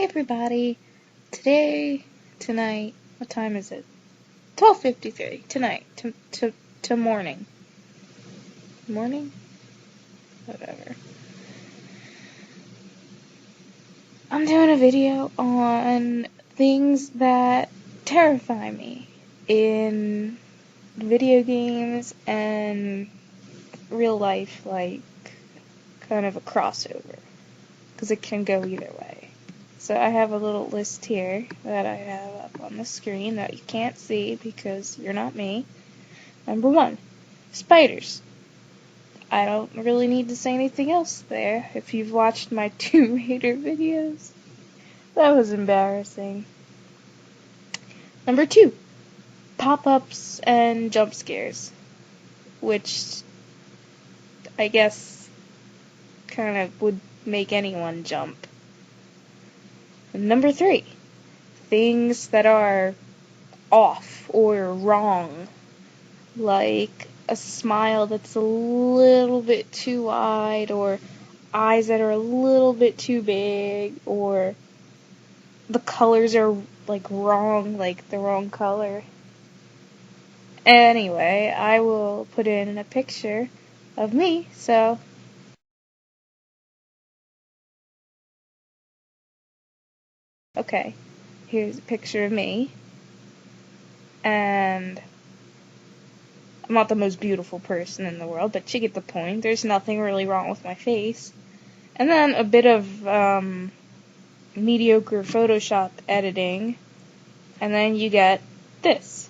everybody. Tonight, what time is it? 12:53. Tonight, to morning. Morning? Whatever. I'm doing a video on things that terrify me in video games and real life, like, kind of a crossover. Because it can go either way. So I have a little list here that I have up on the screen that you can't see because you're not me. Number 1, spiders. I don't really need to say anything else there if you've watched my Tomb Raider videos. That was embarrassing. Number 2, pop-ups and jump scares, which I guess kind of would make anyone jump. And number 3, things that are off or wrong, like a smile that's a little bit too wide, or eyes that are a little bit too big, or the colors are like wrong, like the wrong color. Anyway, I will put in a picture of me, so okay, here's a picture of me, and I'm not the most beautiful person in the world, but you get the point. There's nothing really wrong with my face. And then a bit of mediocre Photoshop editing, and then you get this.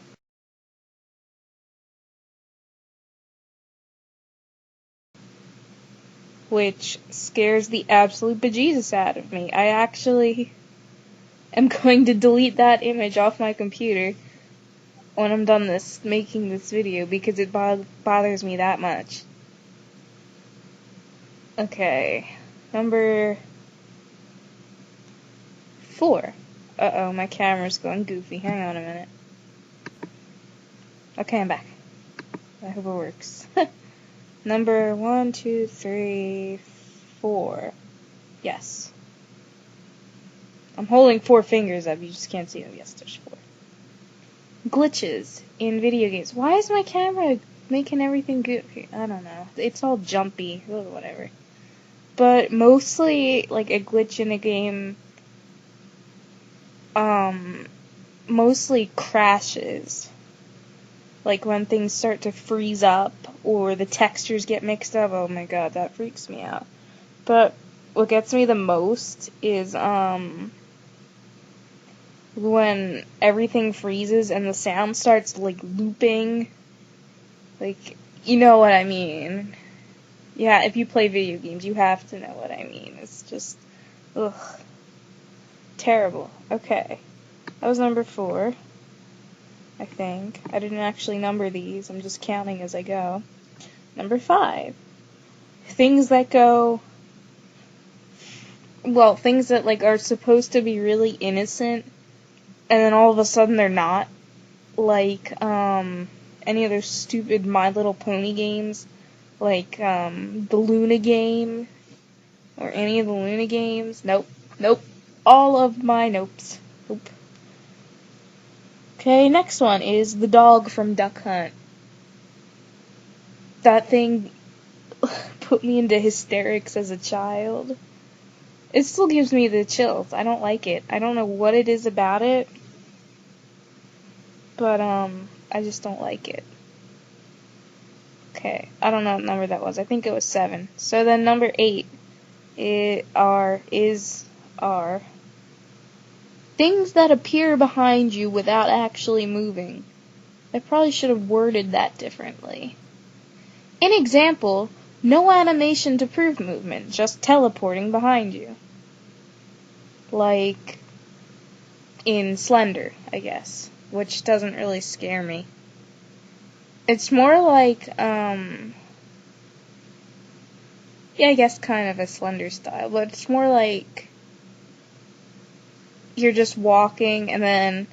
Which scares the absolute bejesus out of me. I actually am going to delete that image off my computer when I'm done making this video because it bothers me that much. Okay, number 4. Uh-oh, my camera's going goofy. Hang on a minute. Okay, I'm back. I hope it works. Number 1, 2, 3, 4. Yes. I'm holding 4 fingers up. You just can't see them. Yes, there's 4. Glitches in video games. Why is my camera making everything goofy? I don't know. It's all jumpy. Ugh, whatever. But mostly, like, a glitch in a game, mostly crashes. Like when things start to freeze up or the textures get mixed up. Oh my god, that freaks me out. But what gets me the most is when everything freezes and the sound starts like looping. Like, you know what I mean. Yeah, if you play video games, you have to know what I mean. It's just, ugh. Terrible. Okay. That was number 4. I think. I didn't actually number these. I'm just counting as I go. Number 5. Things that go... Well, things that, like, are supposed to be really innocent, and then all of a sudden they're not. Like, any other stupid My Little Pony games. Like, the Luna game. Or any of the Luna games. Nope. Nope. All of my nopes. Nope. Okay, next one is the dog from Duck Hunt. That thing put me into hysterics as a child. It still gives me the chills. I don't like it. I don't know what it is about it, but I just don't like it. Okay, I don't know what number that was. I think it was 7. So then number 8 are things that appear behind you without actually moving. I probably should have worded that differently. In example, no animation to prove movement, just teleporting behind you. Like in Slender, I guess, which doesn't really scare me. It's more like, yeah, I guess kind of a Slender style, but it's more like you're just walking, and then,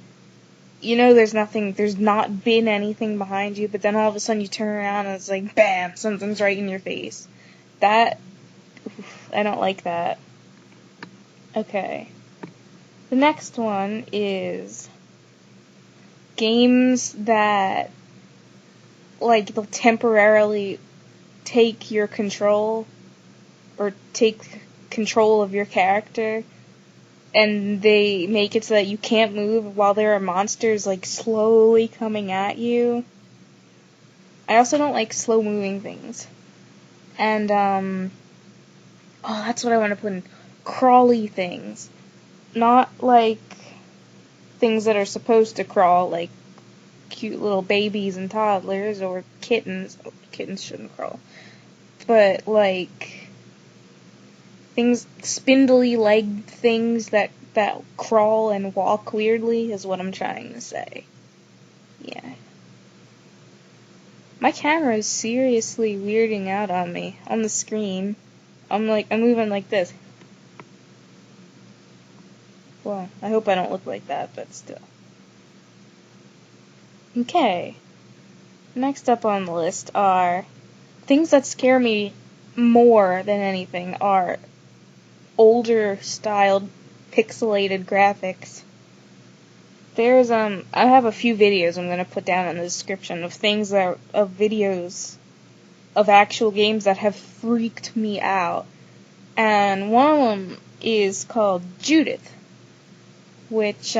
you know, there's not been anything behind you, but then all of a sudden you turn around and it's like, bam, something's right in your face. I don't like that. Okay. The next one is games that, like, they'll temporarily take your control, or take control of your character, and they make it so that you can't move while there are monsters, like, slowly coming at you. I also don't like slow moving things. And, oh, that's what I want to put in. Crawly things. Not like things that are supposed to crawl, like cute little babies and toddlers, or kittens. Oh, kittens shouldn't crawl. But, like, things, spindly legged things that crawl and walk weirdly is what I'm trying to say. Yeah. My camera is seriously weirding out on me, on the screen. I'm moving like this. Well, I hope I don't look like that, but still. Okay. Next up on the list are things that scare me more than anything are older styled pixelated graphics. There's I have a few videos I'm gonna put down in the description of videos of actual games that have freaked me out. And one of them is called Judith, which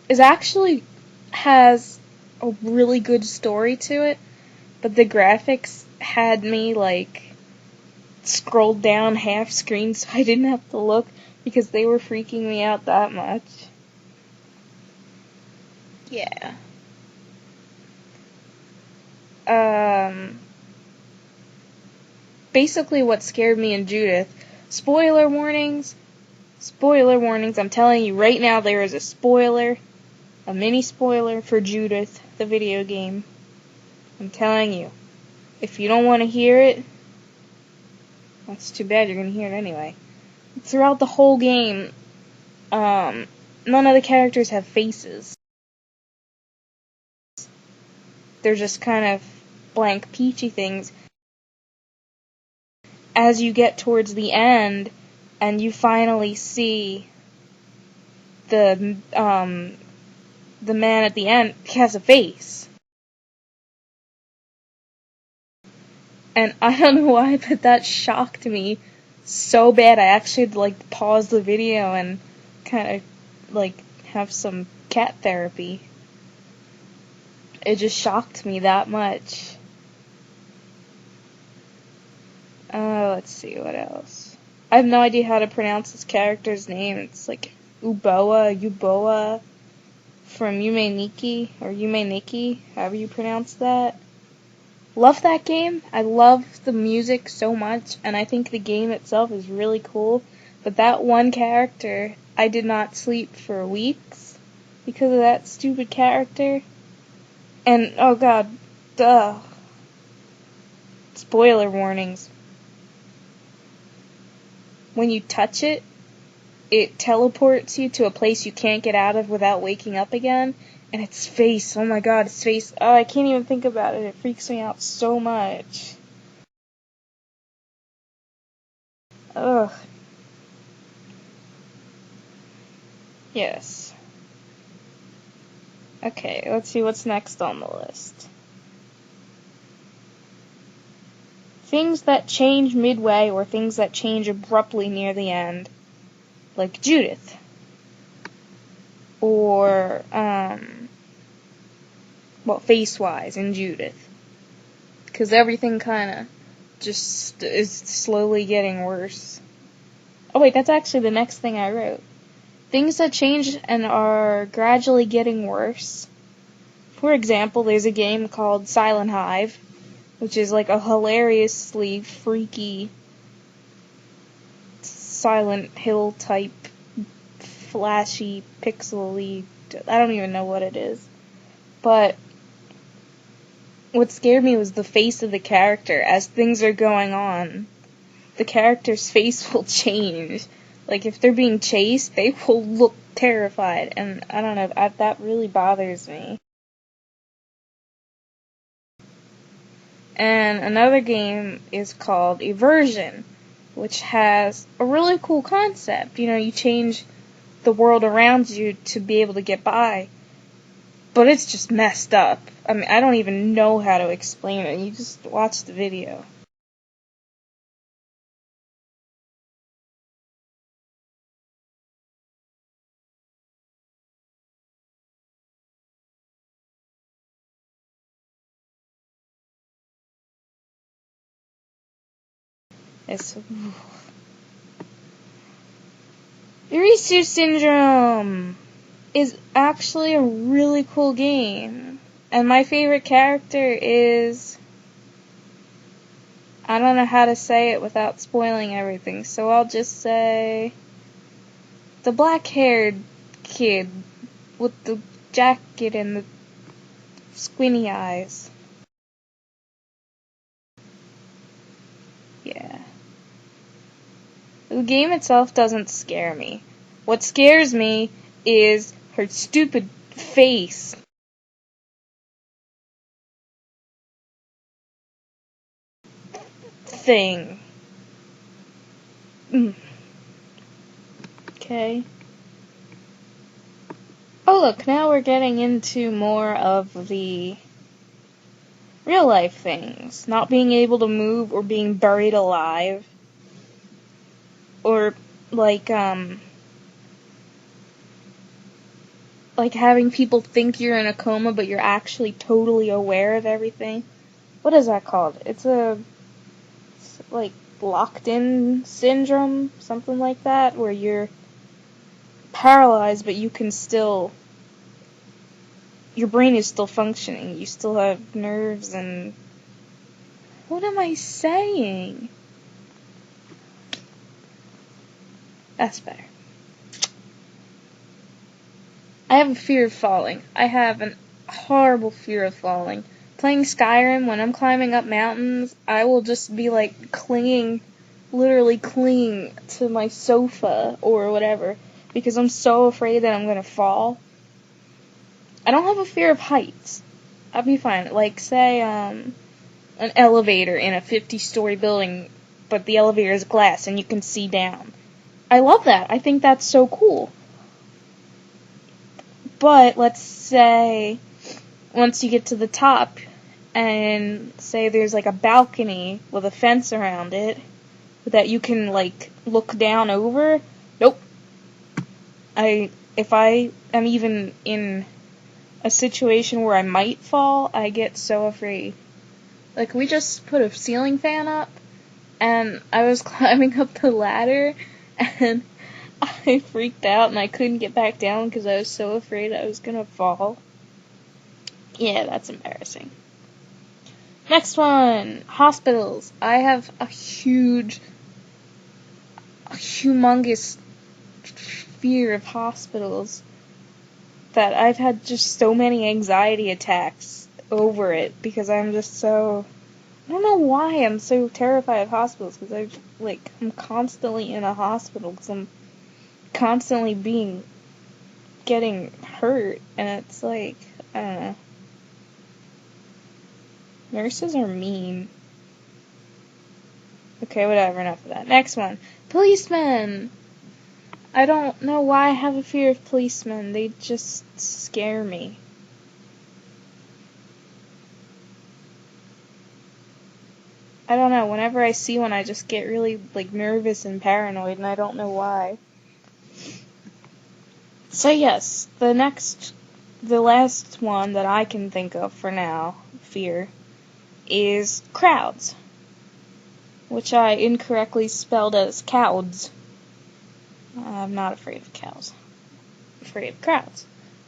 is actually has a really good story to it, but the graphics had me, like, scrolled down half screen so I didn't have to look because they were freaking me out that much. Yeah. Basically what scared me in Judith, spoiler warnings, I'm telling you right now, there is a mini spoiler for Judith, the video game. I'm telling you, if you don't want to hear it, that's too bad, you're going to hear it anyway. Throughout the whole game, none of the characters have faces. They're just kind of blank, peachy things. As you get towards the end, and you finally see the man at the end, he has a face. And I don't know why, but that shocked me so bad. I actually had to, like, pause the video and kind of, like, have some cat therapy. It just shocked me that much. Let's see, what else? I have no idea how to pronounce this character's name. It's like Uboa from Yume Nikki, however you pronounce that. Love that game. I love the music so much, and I think the game itself is really cool. But that one character, I did not sleep for weeks because of that stupid character. And, oh god, duh. Spoiler warnings. When you touch it, it teleports you to a place you can't get out of without waking up again. And its face, oh my god, its face, oh, I can't even think about it. It freaks me out so much. Ugh. Yes. Okay, let's see what's next on the list. Things that change midway or things that change abruptly near the end. Like Judith. Or, well, face-wise in Judith. Because everything kinda just is slowly getting worse. Oh wait, that's actually the next thing I wrote. Things that change and are gradually getting worse. For example, there's a game called Silent Hive, which is like a hilariously freaky Silent Hill type flashy, pixely, I don't even know what it is. But what scared me was the face of the character. As things are going on, the character's face will change. Like, if they're being chased, they will look terrified, and I don't know, that really bothers me. And another game is called Eversion, which has a really cool concept. You know, you change the world around you to be able to get by. But it's just messed up. I mean, I don't even know how to explain it. You just watch the video. It's Eversion Syndrome is actually a really cool game. And my favorite character is... I don't know how to say it without spoiling everything, so I'll just say... the black-haired kid with the jacket and the squinty eyes. Yeah. The game itself doesn't scare me. What scares me is her stupid face. Thing. Okay. Oh look, now we're getting into more of the real life things. Not being able to move or being buried alive. Or like having people think you're in a coma but you're actually totally aware of everything. What is that called? It's like locked in syndrome, something like that, where you're paralyzed but you can still, your brain is still functioning, you still have nerves and, what am I saying? That's better. I have a fear of falling. I have a horrible fear of falling. Playing Skyrim, when I'm climbing up mountains, I will just be like literally clinging to my sofa or whatever, because I'm so afraid that I'm gonna fall. I don't have a fear of heights. I'll be fine. Like, say, an elevator in a 50-story building, but the elevator is glass and you can see down. I love that. I think that's so cool. But, let's say, once you get to the top, and say there's like a balcony with a fence around it, that you can, like, look down over, nope. If I am even in a situation where I might fall, I get so afraid. Like, we just put a ceiling fan up, and I was climbing up the ladder, and I freaked out, and I couldn't get back down because I was so afraid I was gonna fall. Yeah, that's embarrassing. Next one, hospitals. I have a humongous fear of hospitals that I've had just so many anxiety attacks over it because I'm just so, I don't know why I'm so terrified of hospitals, because I'm constantly in a hospital because I'm constantly getting hurt, and it's like, I don't know. Nurses are mean. Okay, whatever, enough of that. Next one. Policemen! I don't know why I have a fear of policemen. They just scare me. I don't know. Whenever I see one, I just get really, nervous and paranoid, and I don't know why. So yes, the last one that I can think of for now, fear, is crowds, which I incorrectly spelled as cowds. I'm not afraid of cows. I'm afraid of crowds.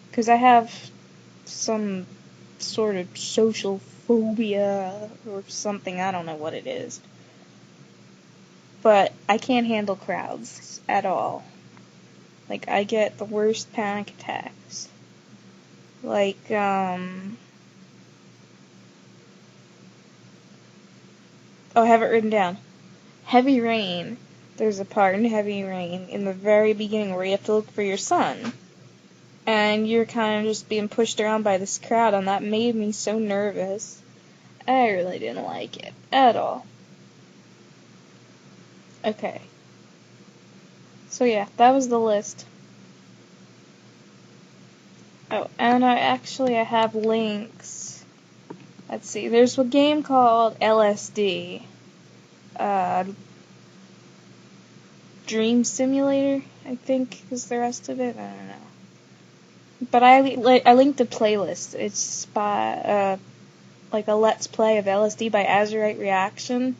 Because I have some sort of social phobia or something, I don't know what it is. But I can't handle crowds at all. I get the worst panic attacks. Oh, I have it written down. Heavy rain. There's a part in Heavy Rain in the very beginning where you have to look for your son. And you're kind of just being pushed around by this crowd, and that made me so nervous. I really didn't like it at all. Okay. So yeah, that was the list. Oh, and I have links. Let's see, there's a game called LSD. Dream Simulator, I think, is the rest of it. I don't know. But I linked a playlist. It's by, like a Let's Play of LSD by azuritereaction.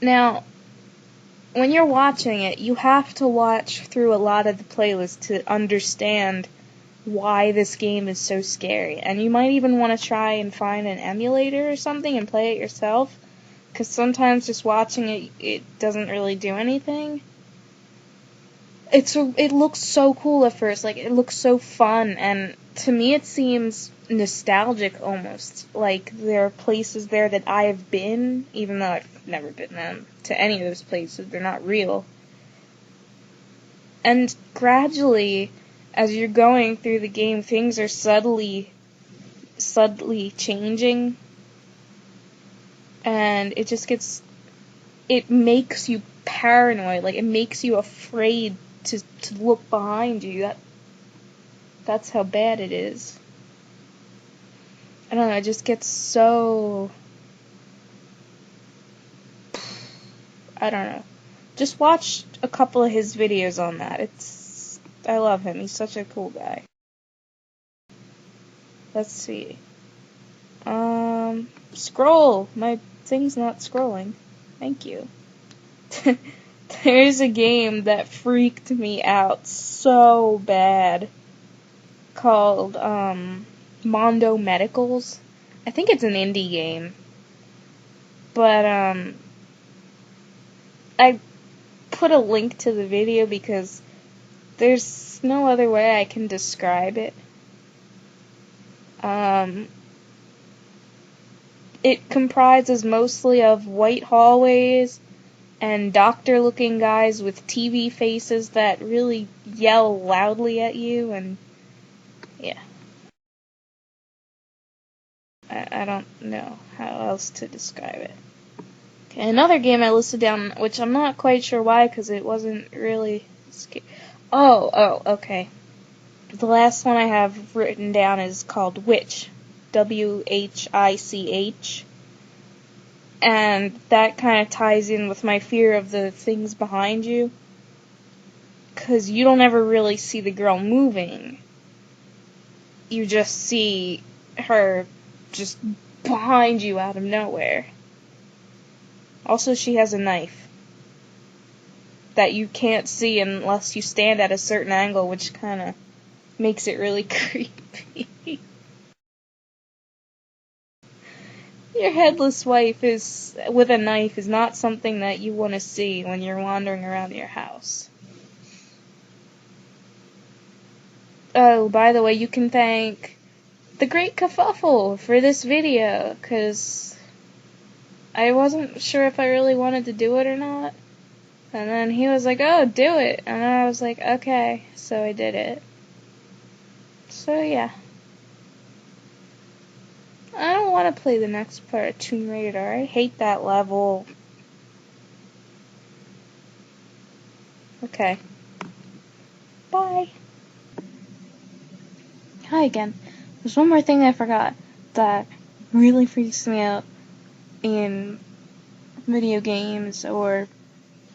Now, when you're watching it, you have to watch through a lot of the playlist to understand why this game is so scary. And you might even want to try and find an emulator or something and play it yourself, because sometimes just watching it doesn't really do anything. It looks so cool at first, like, it looks so fun, and to me it seems nostalgic almost. Like, there are places there that I have been, even though I've never been to any of those places. They're not real. And gradually, as you're going through the game, things are subtly changing, and it makes you paranoid, like, it makes you afraid to look behind you. That's how bad it is. I don't know, it just gets so... I don't know. Just watch a couple of his videos on that. I love him. He's such a cool guy. Let's see. Scroll! My thing's not scrolling. Thank you. There's a game that freaked me out so bad called, Mondo Medicals. I think it's an indie game. But, I put a link to the video because there's no other way I can describe it. It comprises mostly of white hallways and doctor-looking guys with TV faces that really yell loudly at you, and yeah. I don't know how else to describe it. Okay, another game I listed down, which I'm not quite sure why, because it wasn't really scary. Oh, okay. The last one I have written down is called Witch. WHICH. And that kind of ties in with my fear of the things behind you. Because you don't ever really see the girl moving. You just see her just behind you out of nowhere. Also, she has a knife that you can't see unless you stand at a certain angle, which kind of makes it really creepy. Your headless wife with a knife is not something that you want to see when you're wandering around your house. Oh, by the way, you can thank the Great Kerfuffle for this video, because I wasn't sure if I really wanted to do it or not. And then he was like, oh, do it. And I was like, okay. So I did it. So, yeah. I don't want to play the next part of Tomb Raider. I hate that level. Okay. Bye. Hi again. There's one more thing I forgot that really freaks me out in video games or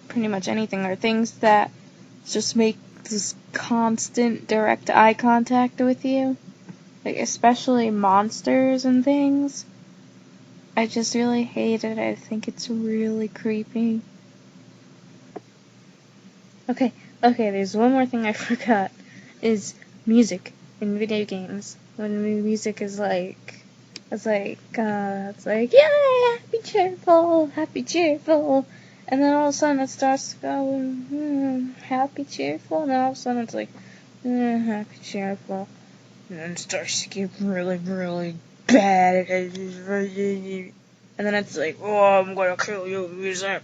pretty much anything, are things that just make this constant direct eye contact with you. Like, especially monsters and things. I just really hate it. I think it's really creepy. Okay, there's one more thing I forgot, is music in video games. When the music is like, yeah, happy, cheerful, and then all of a sudden it starts going, happy, cheerful, and then all of a sudden it's like, happy, cheerful. And then it starts to get really, really bad. And then it's like, oh, I'm gonna kill you, music.